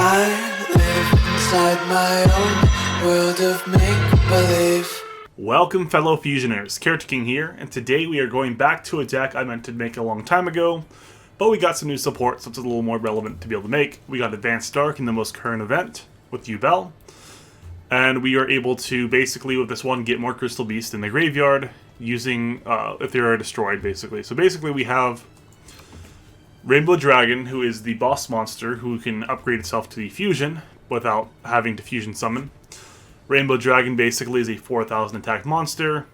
I live inside my own world of make-believe. Welcome, fellow Fusioners. Character King here, and today we are going back to a deck I meant to make a long time ago, but we got some new support, so it's a little more relevant to be able to make. We got Advanced Dark in the most current event with Duel, and we are able to basically, with this one, get more Crystal Beasts in the graveyard using, if they are destroyed, basically. So basically we have Rainbow Dragon, who is the boss monster who can upgrade itself to the fusion without having to fusion summon. Rainbow Dragon basically is a 4,000 attack monster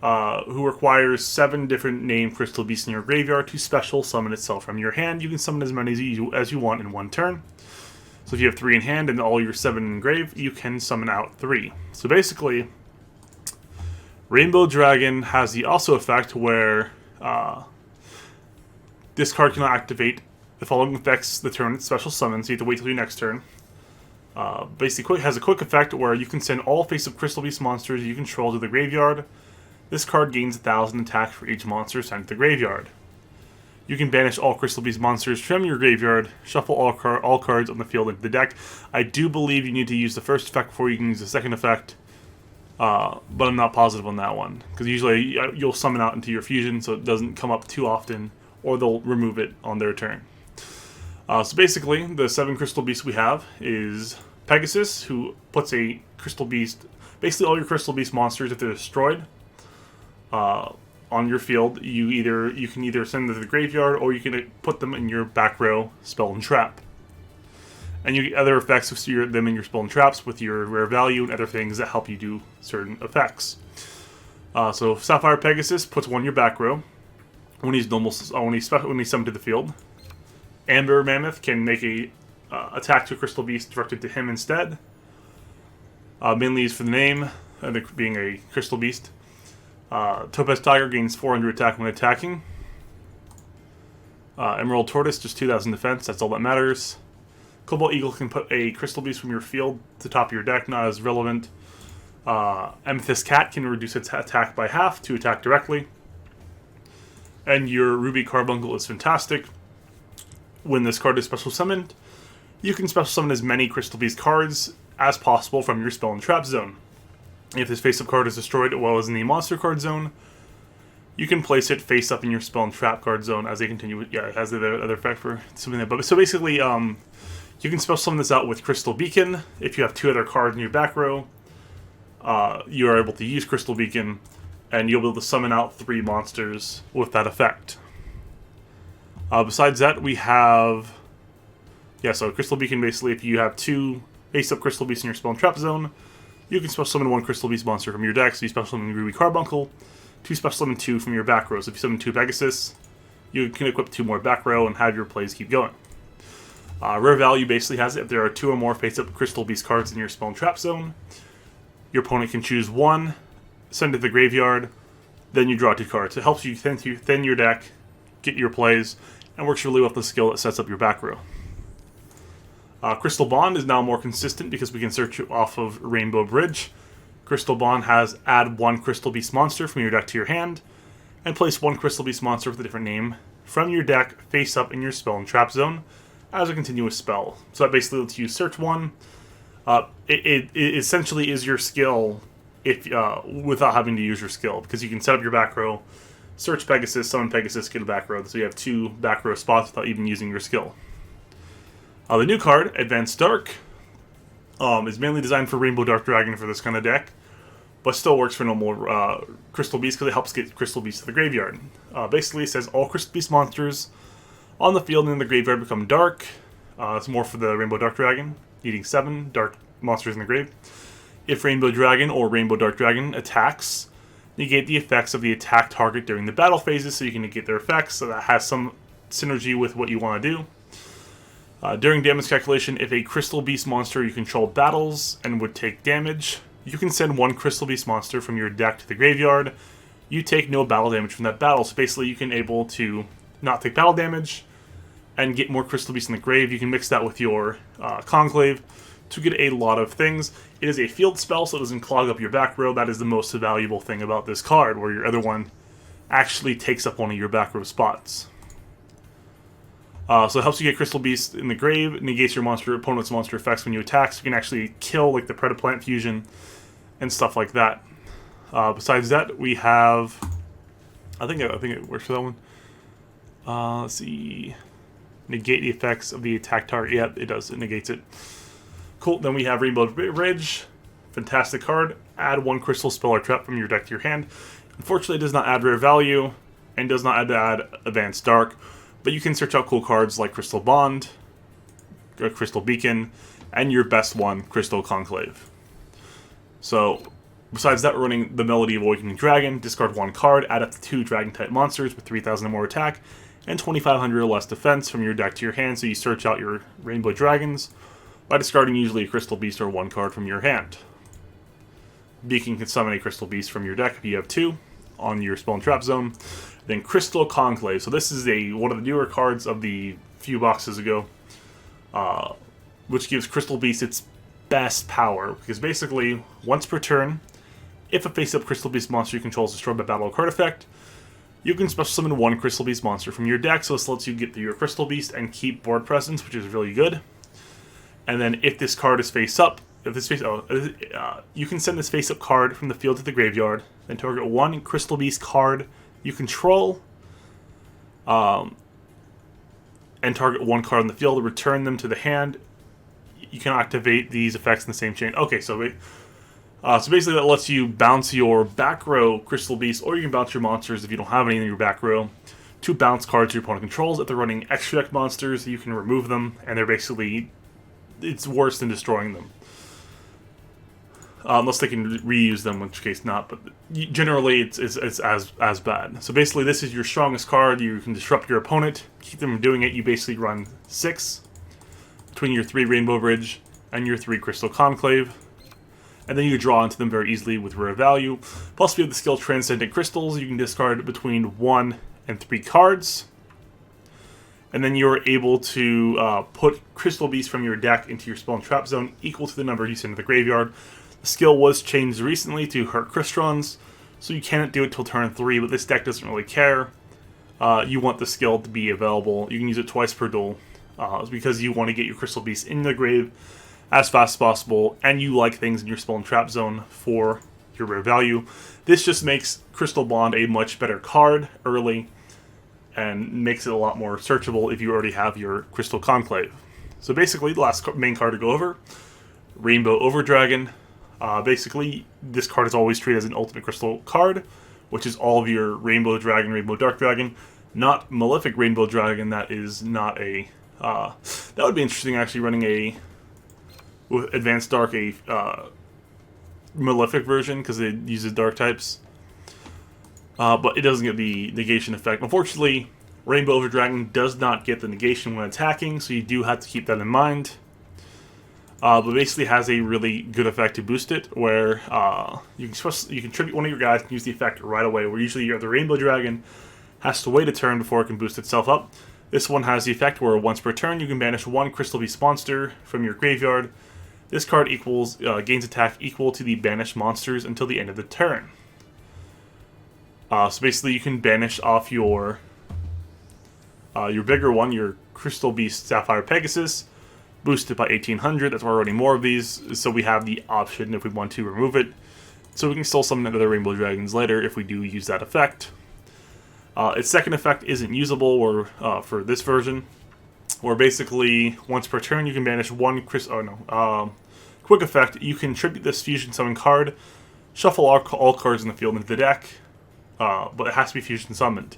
who requires 7 different named Crystal Beasts in your graveyard to special summon itself from your hand. You can summon as many as you want in one turn. So if you have 3 in hand and all your 7 in grave, you can summon out 3. So basically, Rainbow Dragon has the also effect where this card cannot activate the following effects the turn it's special summons, so you have to wait till your next turn. Basically, has a quick effect where you can send all face-up Crystal Beast monsters you control to the graveyard. This card gains 1,000 attack for each monster sent to the graveyard. You can banish all Crystal Beast monsters from your graveyard, shuffle all cards on the field into the deck. I do believe you need to use the first effect before you can use the second effect, but I'm not positive on that one, because usually you'll summon out into your fusion so it doesn't come up too often, or they'll remove it on their turn. So basically, the 7 Crystal Beasts we have is Pegasus, who puts a Crystal Beast, basically all your Crystal Beast monsters, if they're destroyed, on your field, you can either send them to the graveyard, or you can put them in your back row spell and trap. And you get other effects with them in your spell and traps with your rare value and other things that help you do certain effects. So Sapphire Pegasus puts 1 in your back row when he's summoned to the field. Amber Mammoth can make a attack to a Crystal Beast directed to him instead. Mainly used for the name, being a Crystal Beast. Topaz Tiger gains 400 attack when attacking. Emerald Tortoise, just 2,000 defense, that's all that matters. Cobalt Eagle can put a Crystal Beast from your field to top of your deck, not as relevant. Amethyst Cat can reduce its attack by half to attack directly. And your Ruby Carbuncle is fantastic. When this card is special summoned, you can special summon as many Crystal Beast cards as possible from your spell and trap zone. If this face-up card is destroyed as well as in the monster card zone, you can place it face-up in your spell and trap card zone as they continue. Yeah, it has the other effect for something that. But so basically, you can special summon this out with Crystal Beacon. If you have 2 other cards in your back row, you are able to use Crystal Beacon, and you'll be able to summon out 3 monsters with that effect. Besides that, we have... Yeah, so Crystal Beacon, basically, if you have 2 face-up Crystal Beasts in your spell and trap zone, you can special summon 1 Crystal Beast monster from your deck, so you special summon Ruby Carbuncle, 2 special summon 2 from your back row. So if you summon 2 Pegasus, you can equip 2 more back row and have your plays keep going. Rare value basically has it if there are 2 or more face-up Crystal Beast cards in your spell and trap zone. Your opponent can choose 1, send it to the graveyard, then you draw 2 cards. It helps you thin your deck, get your plays, and works really well with the skill that sets up your back row. Crystal Bond is now more consistent because we can search it off of Rainbow Bridge. Crystal Bond has add 1 Crystal Beast monster from your deck to your hand, and place 1 Crystal Beast monster with a different name from your deck face up in your spell and trap zone as a continuous spell. So that basically lets you search 1. It essentially is your skill if without having to use your skill, because you can set up your back row, search Pegasus, summon Pegasus, get a back row, so you have 2 back row spots without even using your skill. The new card, Advanced Dark, is mainly designed for Rainbow Dark Dragon for this kind of deck, but still works for normal Crystal Beast because it helps get Crystal Beast to the graveyard. Basically, it says all Crystal Beast monsters on the field and in the graveyard become dark. It's more for the Rainbow Dark Dragon, needing 7 dark monsters in the grave. If Rainbow Dragon or Rainbow Dark Dragon attacks, negate the effects of the attack target during the battle phases, so you can negate their effects, so that has some synergy with what you want to do. During damage calculation, if a Crystal Beast monster you control battles and would take damage, you can send 1 Crystal Beast monster from your deck to the graveyard. You take no battle damage from that battle, so basically you can able to not take battle damage and get more Crystal Beasts in the grave. You can mix that with your Conclave to get a lot of things. It is a field spell, so it doesn't clog up your back row. That is the most valuable thing about this card, where your other one actually takes up one of your back row spots. So it helps you get Crystal Beast in the grave. It negates your opponent's monster effects when you attack, so you can actually kill like the Predaplant fusion and stuff like that. Besides that, we have. I think it works for that one. Let's see. Negate the effects of the attack target. Yeah, it does. It negates it. Cool. Then we have Rainbow Bridge. Fantastic card. Add 1 crystal spell or trap from your deck to your hand. Unfortunately, it does not add rare value and does not add Advanced Dark. But you can search out cool cards like Crystal Bond, Crystal Beacon, and your best one, Crystal Conclave. So, besides that, we're running the Melody of Awakening Dragon. Discard 1 card, add up to 2 Dragon-type monsters with 3,000 or more attack, and 2,500 or less defense from your deck to your hand, so you search out your Rainbow Dragons by discarding usually a Crystal Beast or 1 card from your hand. Beacon can summon a Crystal Beast from your deck if you have 2 on your Spell and Trap zone. Then Crystal Conclave. So this is one of the newer cards of the few boxes ago, which gives Crystal Beast its best power. Because basically, once per turn, if a face-up Crystal Beast monster you control is destroyed by battle or card effect, you can special summon 1 Crystal Beast monster from your deck. So this lets you get through your Crystal Beast and keep board presence, which is really good. And then if this card is face-up, you can send this face-up card from the field to the graveyard, then target 1 Crystal Beast card you control, and target 1 card on the field, return them to the hand. You can activate these effects in the same chain. Okay, so basically that lets you bounce your back row Crystal Beast, or you can bounce your monsters if you don't have any in your back row, to bounce cards your opponent controls. If they're running extra deck monsters, you can remove them, and they're basically, it's worse than destroying them. Unless they can reuse them, in which case not, but generally it's as bad. So basically this is your strongest card. You can disrupt your opponent, keep them from doing it. You basically run 6 between your 3 Rainbow Bridge and your 3 Crystal Conclave, and then you draw into them very easily with rare value. Plus we have the skill Transcendent Crystals. You can discard between 1 and 3 cards, and then you're able to put Crystal Beast from your deck into your Spell and Trap zone equal to the number you send to the graveyard. The skill was changed recently to hurt Crystons, so you can't do it till turn 3, but this deck doesn't really care. You want the skill to be available. You can use it twice per duel, because you want to get your Crystal Beast in the grave as fast as possible, and you like things in your Spell and Trap zone for your rare value. This just makes Crystal Bond a much better card early, and makes it a lot more searchable if you already have your Crystal Conclave. So basically, the last main card to go over, Rainbow Overdragon. Basically, this card is always treated as an Ultimate Crystal card, which is all of your Rainbow Dragon, Rainbow Dark Dragon, not Malefic Rainbow Dragon. That is not a. That would be interesting, actually, running with Advanced Dark, Malefic version, because it uses Dark types. But it doesn't get the negation effect. Unfortunately, Rainbow Overdragon does not get the negation when attacking, so you do have to keep that in mind. But basically has a really good effect to boost it, where you can tribute one of your guys and use the effect right away, where usually the Rainbow Dragon has to wait a turn before it can boost itself up. This one has the effect where once per turn you can banish 1 Crystal Beast monster from your graveyard. This card gains attack equal to the banished monsters until the end of the turn. So basically you can banish off your bigger one, your Crystal Beast Sapphire Pegasus, boost it by 1800. That's why we're running more of these, so we have the option if we want to remove it. So we can still summon other Rainbow Dragons later if we do use that effect. Its second effect isn't usable for this version, where basically once per turn you can banish 1 quick effect. You can tribute this fusion summon card, shuffle all cards in the field into the deck, but it has to be fusion summoned,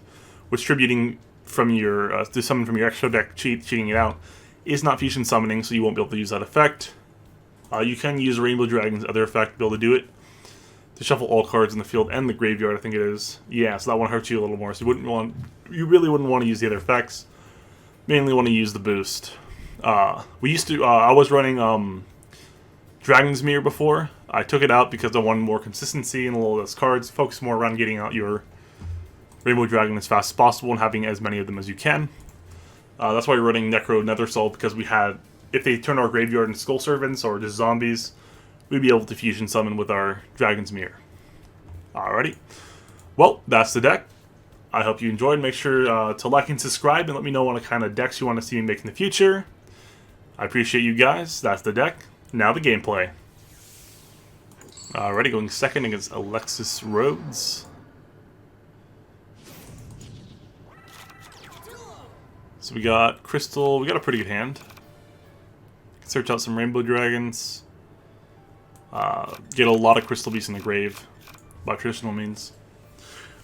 which tributing from your to summon from your extra deck, cheating it out, is not fusion summoning, so you won't be able to use that effect. You can use Rainbow Dragon's other effect to be able to do it, to shuffle all cards in the field and the graveyard, I think it is. Yeah, so that one hurts you a little more. So you really wouldn't want to use the other effects. Mainly want to use the boost. I was running Dragon's Mirror before. I took it out because I wanted more consistency and a little less cards. Focus more around getting out your Rainbow Dragon as fast as possible and having as many of them as you can. That's why we're running Necro Nethersoul, because if they turn our graveyard into Skull Servants or just zombies, we'd be able to fusion summon with our Dragon's Mirror. Alrighty. Well, that's the deck. I hope you enjoyed. Make sure to like and subscribe and let me know what kind of decks you want to see me make in the future. I appreciate you guys. That's the deck. Now the gameplay. Alrighty, going second against Alexis Rhodes. So we got Crystal. We got a pretty good hand. Search out some Rainbow Dragons. Get a lot of Crystal Beasts in the grave by traditional means.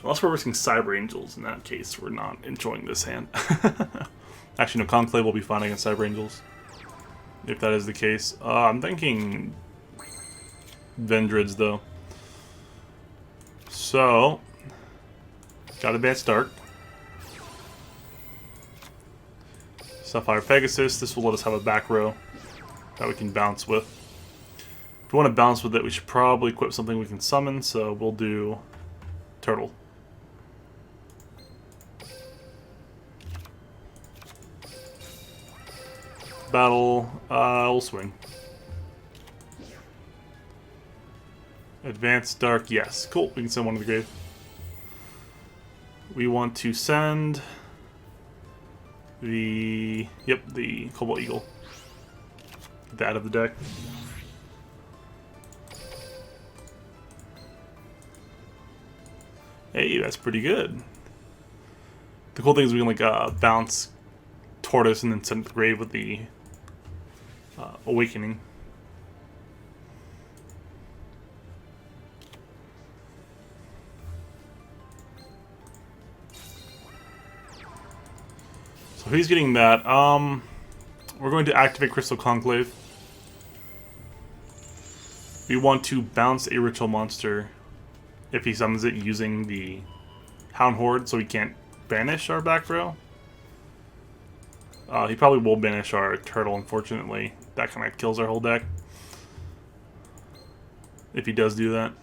Unless we're risking Cyber Angels. In that case, we're not enjoying this hand. Actually, no, Conclave will be fine against Cyber Angels. If that is the case. I'm thinking Vendrids, though. So, got Advanced Dark. Sapphire Pegasus. This will let us have a back row that we can bounce with. If we want to bounce with it, we should probably equip something we can summon, so we'll do Turtle. Battle, we'll swing. Advanced Dark, yes. Cool, we can send one to the grave. We want to send the Cobalt Eagle. Get that out of the deck. Hey, that's pretty good. The cool thing is we can like bounce Tortoise and then send it to the grave with the Awakening. So he's getting that. We're going to activate Crystal Conclave. We want to bounce a ritual monster if he summons it using the Hound Horde, so we can't banish our back row. He probably will banish our Turtle, unfortunately. That kind of kills our whole deck. If he does do that.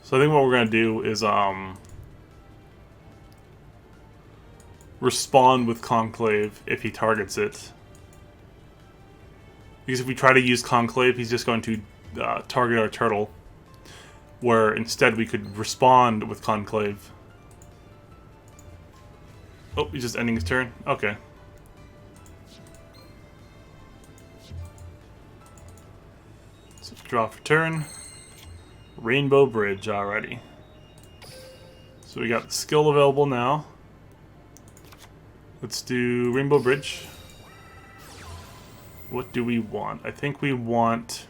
So I think what we're going to do is respond with Conclave if he targets it. Because if we try to use Conclave, he's just going to target our Turtle. Where instead we could respond with Conclave. Oh, he's just ending his turn? Okay. So draw for turn. Rainbow Bridge, alrighty. So we got the skill available now. Let's do Rainbow Bridge. What do we want? I think we want...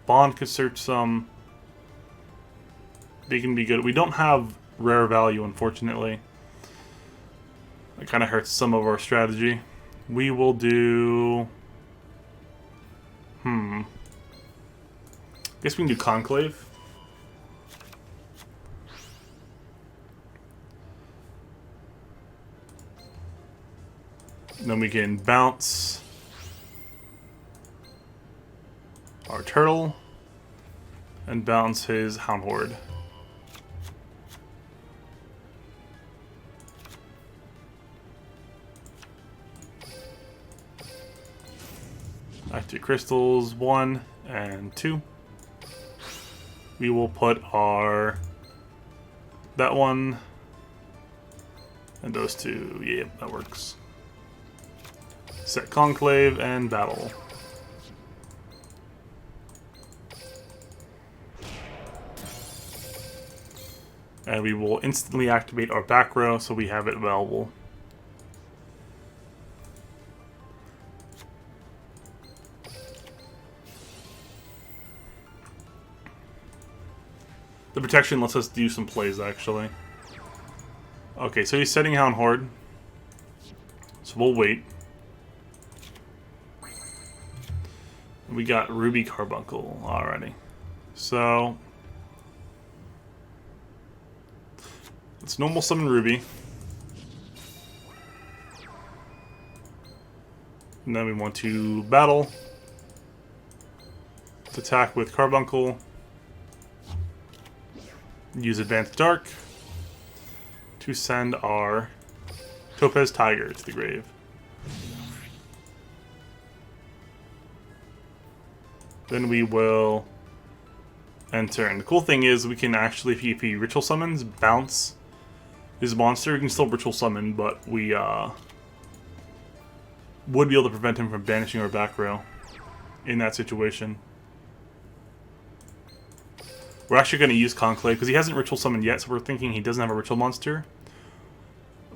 Bond could search some. They can be good. We don't have rare value, unfortunately. That kind of hurts some of our strategy. We will do... I guess we can do Conclave. And then we can bounce our Turtle and bounce his Hound Horde. Activate crystals 1 and 2. We will put our that one and those two. Yeah, that works. Set Conclave and battle. And we will instantly activate our back row so we have it available. The protection lets us do some plays, actually. Okay, so he's setting Hound Horde. So we'll wait. We got Ruby Carbuncle already. So let's normal summon Ruby. And then we want to battle. Let's attack with Carbuncle. Use Advanced Dark to send our Topaz Tiger to the grave. Then we will enter. And the cool thing is we can actually, if he ritual summons, bounce his monster. We can still ritual summon, but we would be able to prevent him from banishing our back row in that situation. We're actually going to use Conclave because he hasn't ritual summoned yet, so we're thinking he doesn't have a ritual monster.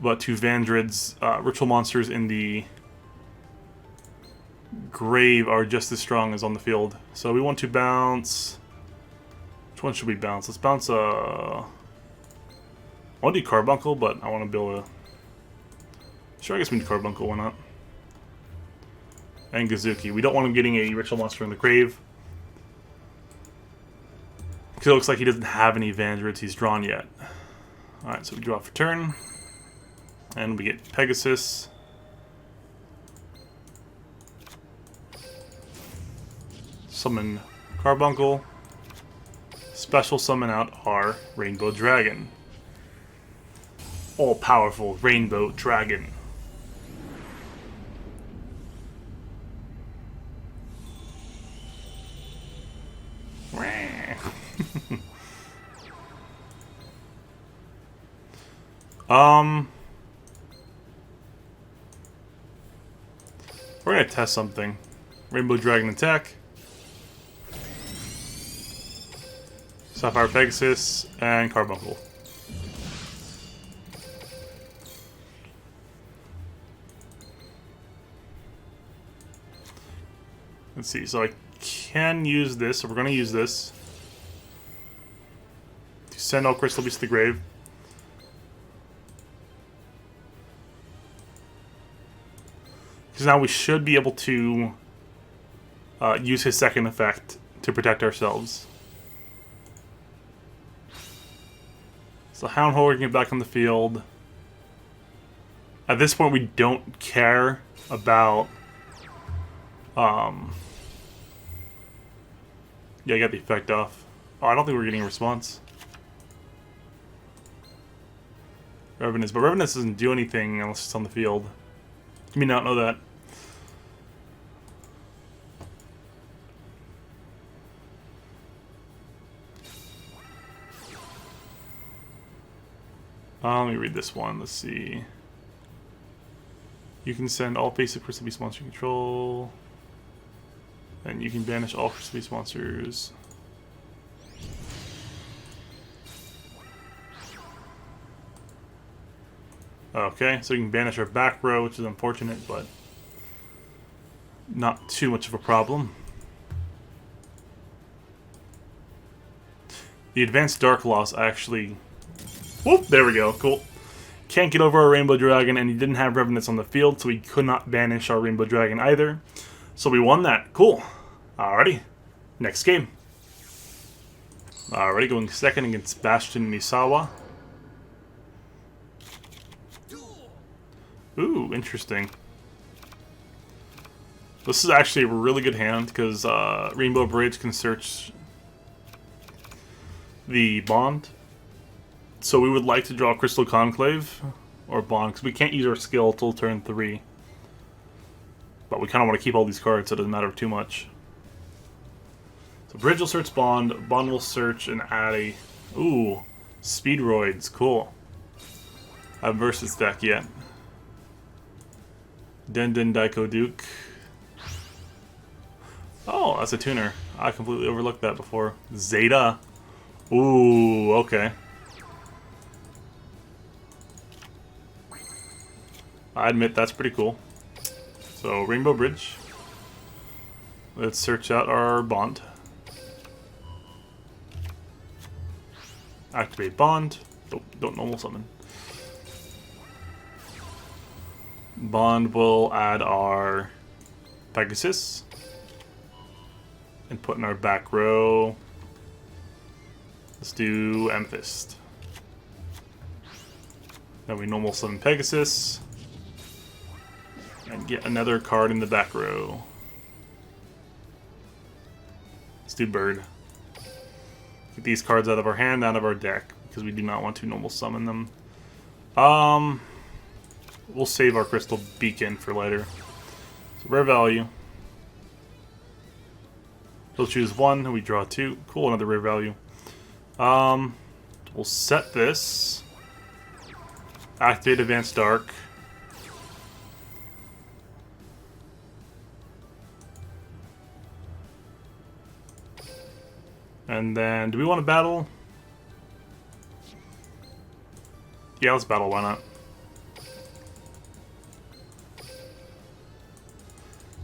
But to Vandred's ritual monsters in the grave are just as strong as on the field. So we want to bounce. Which one should we bounce? Let's bounce I want to do Carbuncle, but I want to be able to. Sure, I guess we do Carbuncle, why not? And Gazuki. We don't want him getting a ritual monster in the grave. Because it looks like he doesn't have any Vandreds he's drawn yet. Alright, so we draw for turn. And we get Pegasus. Summon Carbuncle. Special summon out our Rainbow Dragon. All-powerful Rainbow Dragon. We're gonna test something. Rainbow Dragon attack. Sapphire Pegasus and Carbuncle. Let's see, so I can use this, so we're gonna use this to send all Crystal Beasts to the grave. Because now we should be able to use his second effect to protect ourselves. So Hound Hole, we can get back on the field. At this point, we don't care about... Yeah, I got the effect off. Oh, I don't think we're getting a response. Revenants, but Revenants doesn't do anything unless it's on the field. You may not know that. Let me read this one. Let's see. You can send all basic Crystal Beast monster control. And you can banish all Crystal Beast monsters. Okay, so you can banish our back row, which is unfortunate, but not too much of a problem. The Advanced Dark Loss actually... Whoop, there we go, cool. Can't get over our Rainbow Dragon, and he didn't have Revenants on the field, so he could not banish our Rainbow Dragon either. So we won that, cool. Alrighty, next game. Alrighty, going second against Bastion Misawa. Ooh, interesting. This is actually a really good hand, because Rainbow Bridge can search the Bond. So we would like to draw Crystal Conclave, or Bond, because we can't use our skill till turn 3. But we kind of want to keep all these cards, so it doesn't matter too much. So Bridge will search Bond, Bond will search and add a... Ooh, Speedroids, cool. I haven't versed this deck yet. Den Daiko Duke. Oh, that's a tuner. I completely overlooked that before. Zeta. Ooh, okay. I admit that's pretty cool. So, Rainbow Bridge. Let's search out our Bond. Activate Bond. Oh, don't normal summon. Bond will add our Pegasus. And put in our back row. Let's do Amethyst. Then we normal summon Pegasus. And get another card in the back row. Let's do Bird. Get these cards out of our hand, out of our deck, because we do not want to normal summon them. We'll save our Crystal Beacon for later. So rare value. He'll choose 1, and we draw 2. Cool, another rare value. We'll set this. Activate Advanced Dark. And then, do we want to battle? Yeah, let's battle, why not?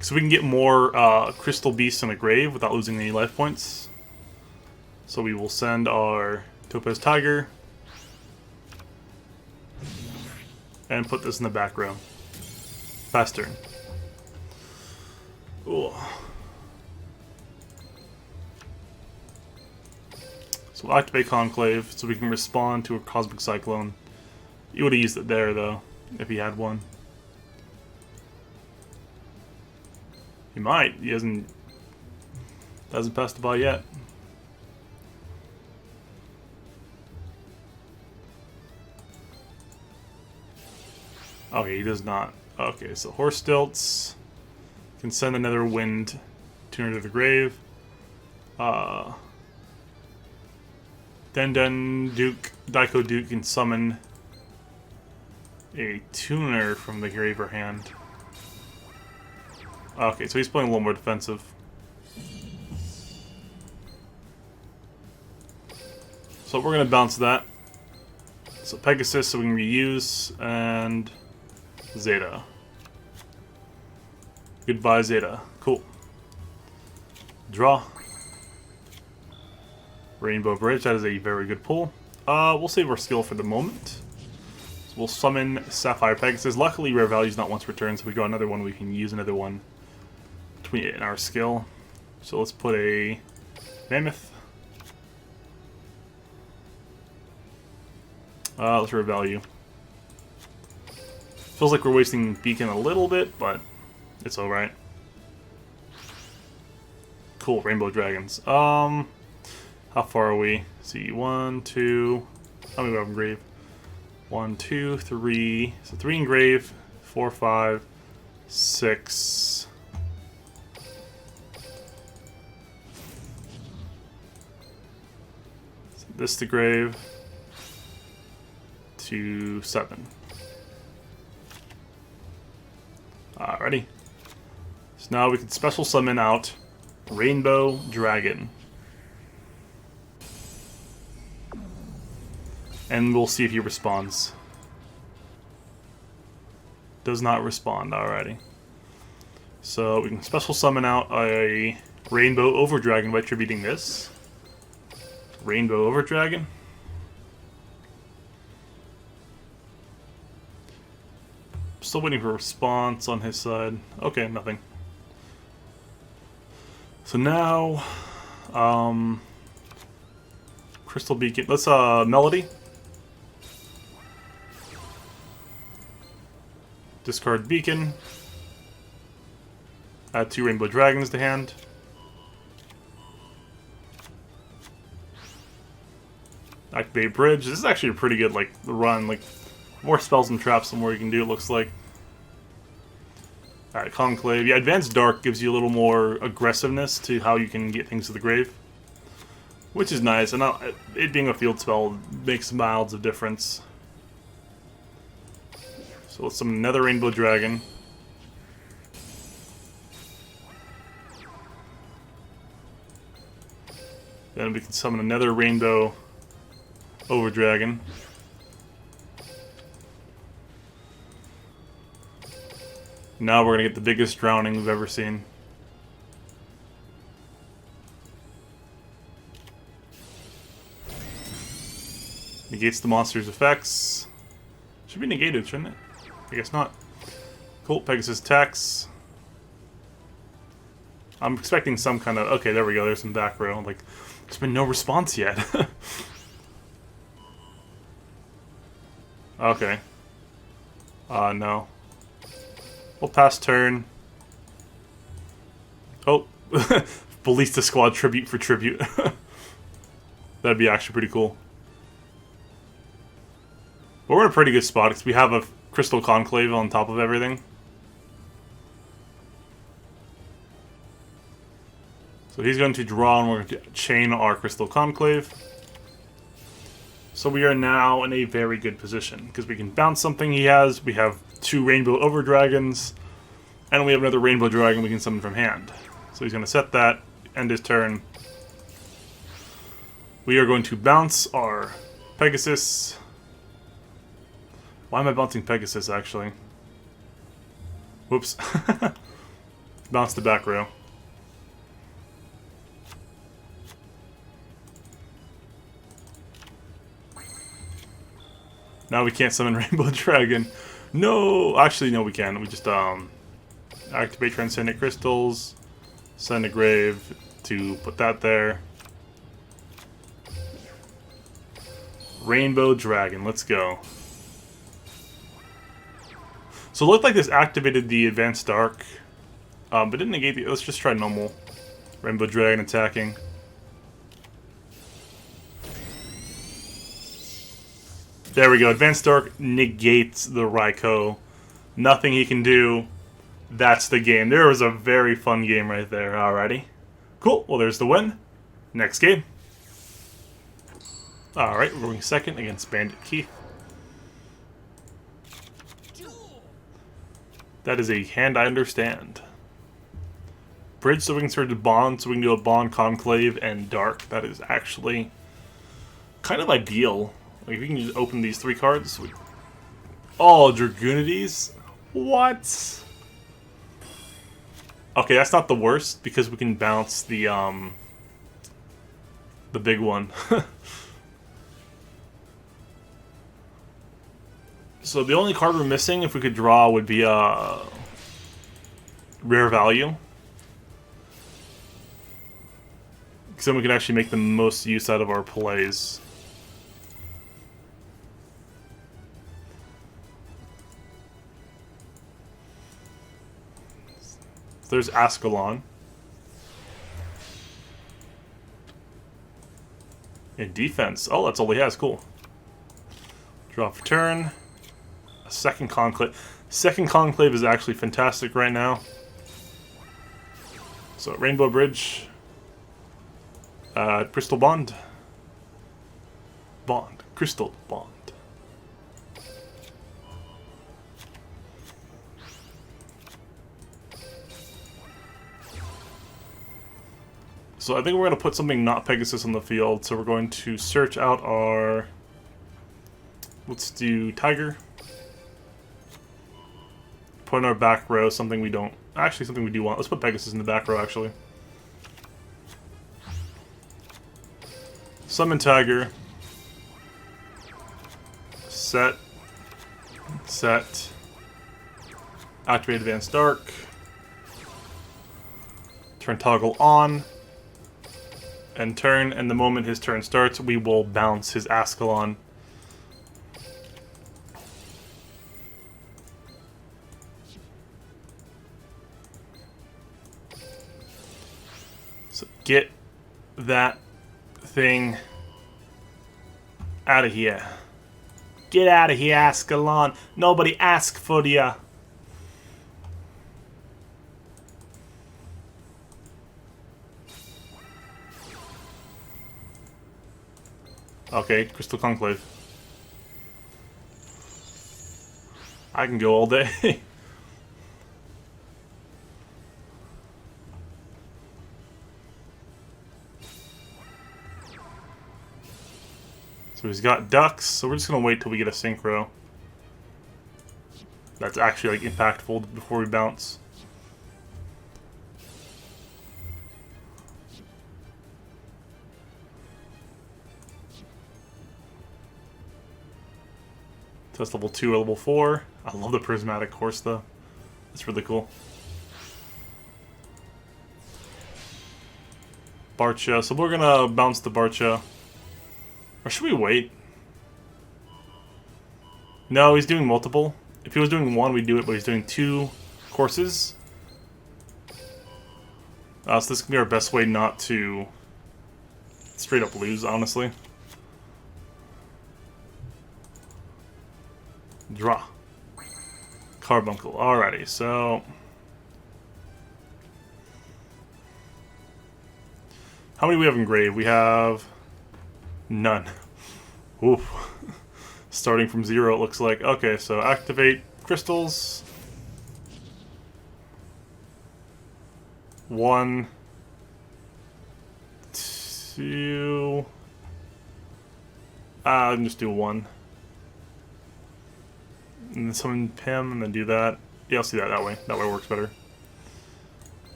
So we can get more Crystal Beasts in the grave without losing any life points. So we will send our Topaz Tiger. And put this in the back row. Fast turn. Ooh. So we'll activate Conclave so we can respond to a Cosmic Cyclone. He would have used it there, though, if he had one. He might. He hasn't passed the ball yet. Okay, he does not. Okay, so Horse Stilts can send another Wind Tuner to the grave. Den Duke, Daiko Duke can summon a Tuner from the grave or hand. Okay, so he's playing a little more defensive. So we're going to bounce that. So Pegasus, so we can reuse, and Zeta. Goodbye, Zeta. Cool. Draw. Rainbow Bridge, that is a very good pull. We'll save our skill for the moment. So we'll summon Sapphire Pegasus. Luckily, rare value is not once per turn, so if we draw another one, we can use another one between it and our skill. So let's put a Mammoth. Let's rare value. Feels like we're wasting Beacon a little bit, but it's alright. Cool, Rainbow Dragons. How far are we? Let's see, 1, 2. How many do we have in grave? 1, 2, 3. So 3 in grave. 4, 5, 6. So this to grave. To 7. Alrighty. So now we can special summon out Rainbow Dragon. And we'll see if he responds. Does not respond, alrighty. So we can special summon out a Rainbow Overdragon by attributing this. Rainbow Overdragon. Still waiting for a response on his side. Okay, nothing. So now, Crystal Beacon. Let's Melody. Discard Beacon. Add 2 Rainbow Dragons to hand. Activate Bridge. This is actually a pretty good run. More spells and traps the more you can do, it looks like. Alright, Conclave. Yeah, Advanced Dark gives you a little more aggressiveness to how you can get things to the grave. Which is nice, and it being a field spell makes miles of difference. So let's summon another Rainbow Dragon. Then we can summon another Rainbow Overdragon. Now we're gonna get the biggest drowning we've ever seen. Negates the monster's effects. Should be negated, shouldn't it? I guess not. Cool, Pegasus attacks. I'm expecting some kind of... Okay, there we go, there's some back row. There's been no response yet. Okay. No. We'll pass turn. Oh. Ballista Squad tribute for tribute. That'd be actually pretty cool. But we're in a pretty good spot because we have a Crystal Conclave on top of everything. So he's going to draw, and we're going to chain our Crystal Conclave. So we are now in a very good position, because we can bounce something he has. We have 2 Rainbow Over Dragons, and we have another Rainbow Dragon we can summon from hand. So he's going to set that, end his turn. We are going to bounce our Pegasus. Why am I bouncing Pegasus, actually? Whoops. Bounce the back row. Now we can't summon Rainbow Dragon. No! Actually, no, we can. We just activate Transcendent Crystals, send a Grave to put that there. Rainbow Dragon, let's go. So it looked like this activated the Advanced Dark, but didn't negate the... Let's just try normal. Rainbow Dragon attacking. There we go. Advanced Dark negates the Raikou. Nothing he can do. That's the game. There was a very fun game right there. Alrighty. Cool. Well, there's the win. Next game. Alright, we're going second against Bandit Keith. That is a hand I understand. Bridge so we can start to bond, so we can do a bond, conclave, and dark. That is actually kind of ideal. Like, if we can just open these 3 cards. Oh, Dragoonides? What? Okay, that's not the worst, because we can bounce the big one. So the only card we're missing, if we could draw, would be a rare value. Because then we could actually make the most use out of our plays. So there's Ascalon. In defense. Oh, that's all he has. Cool. Draw for turn. A second Conclave. Second Conclave is actually fantastic right now. So, Rainbow Bridge. Crystal Bond. Bond. Crystal Bond. So I think we're going to put something not Pegasus on the field. So we're going to search out our... Let's do Tiger. Put in our back row something we don't... Actually, something we do want. Let's put Pegasus in the back row, actually. Summon Tiger. Set. Set. Activate Advanced Dark. Turn toggle on. And turn, and the moment his turn starts, we will bounce his Ascalon. So get that thing out of here. Get out of here, Ascalon. Nobody asked for ya. Okay, Crystal Conclave. I can go all day. So he's got ducks, so we're just gonna wait till we get a synchro. That's actually like impactful before we bounce. So that's level 2 or level 4. I love the prismatic horse though. That's really cool. Barcha. So we're gonna bounce the Barcha. Or should we wait? No, he's doing multiple. If he was doing one, we'd do it, but he's doing 2 courses. So this can be our best way not to straight up lose, honestly. Draw. Carbuncle. Alrighty, so... How many we have engraved? We have none. Oof. Starting from 0, it looks like. Okay, so activate crystals. 1, 2. I'll just do 1. And then summon Pim, and then do that. Yeah, I'll see that way. That way works better.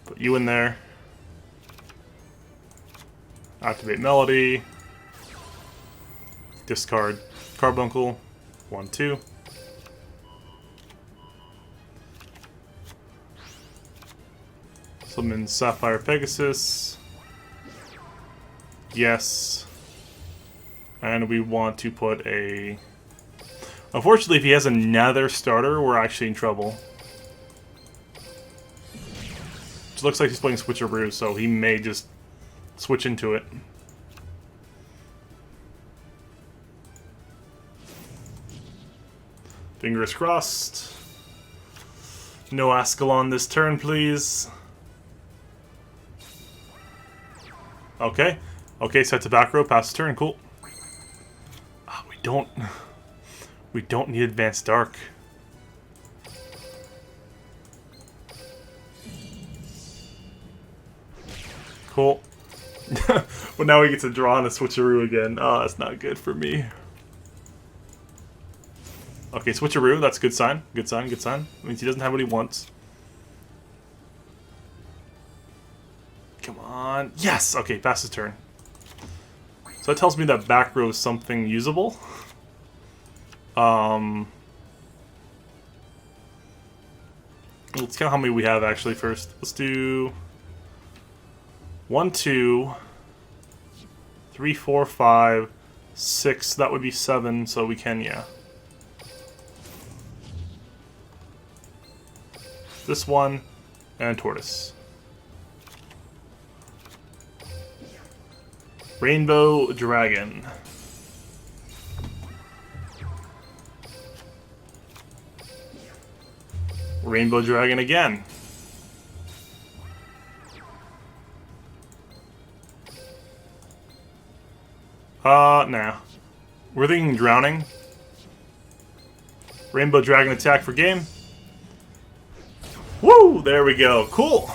Put you in there. Activate Melody. Discard Carbuncle. 1, 2. Summon Sapphire Pegasus. Yes. And we want to put a... Unfortunately, if he has another starter, we're actually in trouble. It looks like he's playing Switcheroo, so he may just switch into it. Fingers crossed. No Ascalon this turn, please. Okay. Okay, set to back row, pass the turn, cool. We don't need Advanced Dark. Cool. But now we get to draw on a Switcheroo again. Oh, that's not good for me. Okay, Switcheroo, that's a good sign. Good sign, good sign. It means he doesn't have what he wants. Come on. Yes! Okay, pass his turn. So that tells me that back row is something usable. Let's count how many we have actually first. Let's do 1, 2, 3, 4, 5, 6. That would be 7, so we can, yeah. This one, and Tortoise. Rainbow Dragon. Rainbow Dragon again. Nah. We're thinking Drowning. Rainbow Dragon attack for game. Woo! There we go. Cool.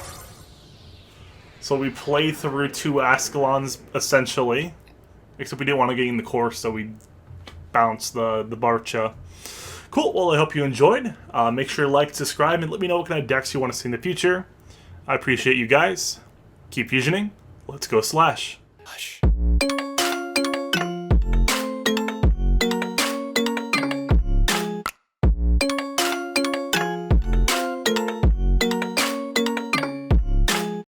So we play through 2 Ascalons, essentially. Except we didn't want to get in the course, so we bounced the Barcha. Cool, well I hope you enjoyed. Make sure to like, subscribe, and let me know what kind of decks you want to see in the future. I appreciate you guys. Keep fusioning. Let's go Slash.